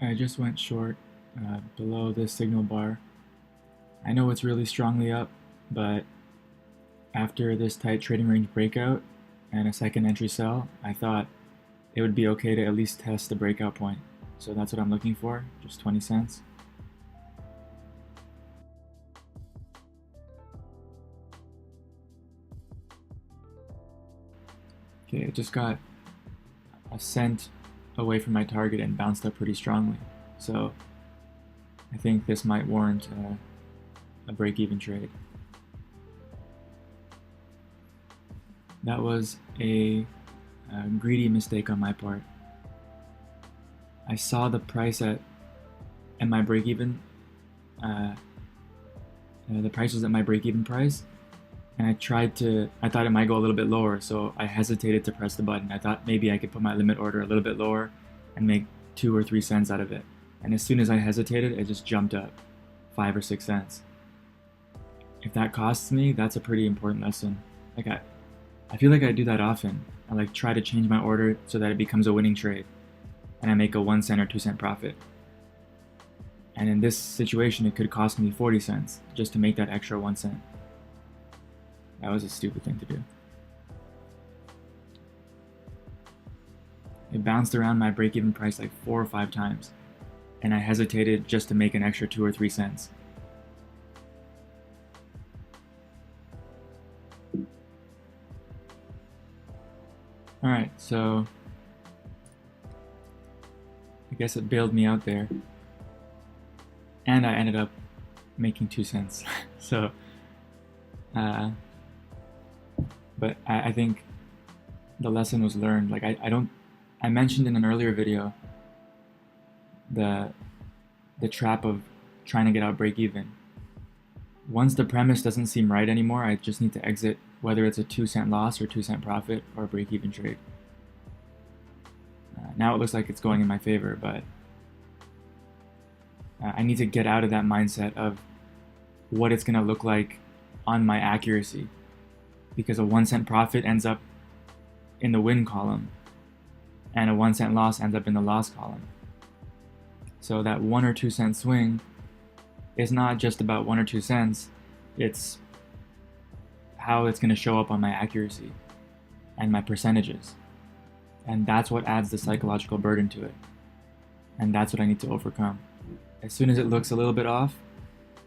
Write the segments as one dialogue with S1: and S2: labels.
S1: I just went short below this signal bar. I know it's really strongly up, but after this tight trading range breakout and a second entry sell, I thought it would be okay to at least test the breakout point. So that's what I'm looking for, just 20 cents. Okay, it just got a cent away from my target and bounced up pretty strongly. So I think this might warrant a break-even trade. That was a greedy mistake on my part. I saw the price at my break-even. The price was at my break-even price, and I thought it might go a little bit lower, so I hesitated to press the button. I thought maybe I could put my limit order a little bit lower and make 2 or 3 cents out of it. And as soon as I hesitated, it just jumped up 5 or 6 cents. If that costs me, that's a pretty important lesson. Like I feel like I do that often. I try to change my order so that it becomes a winning trade, and I make a 1 cent or 2 cent profit. And in this situation, it could cost me 40 cents just to make that extra 1 cent. That was a stupid thing to do. It bounced around my break-even price like 4 or 5 times, and I hesitated just to make an extra 2 or 3 cents. Alright, so I guess it bailed me out there, and I ended up making 2 cents. So but I think the lesson was learned. I mentioned in an earlier video the trap of trying to get out break even. Once the premise doesn't seem right anymore, I just need to exit, whether it's a 2 cent loss or 2 cent profit or a break even trade. Now it looks like it's going in my favor, but I need to get out of that mindset of what it's going to look like on my accuracy, because a 1 cent profit ends up in the win column and a 1 cent loss ends up in the loss column. So that 1 or 2 cent swing is not just about 1 or 2 cents, it's how it's going to show up on my accuracy and my percentages. And that's what adds the psychological burden to it. And that's what I need to overcome. As soon as it looks a little bit off,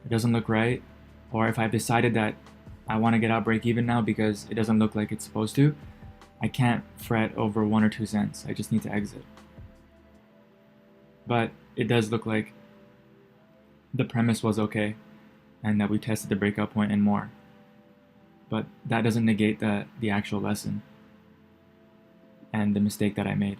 S1: it doesn't look right, or if I've decided that I want to get out break even now because it doesn't look like it's supposed to, I can't fret over 1 or 2 cents. I just need to exit. But it does look like the premise was okay and that we tested the breakout point and more. But that doesn't negate the actual lesson and the mistake that I made.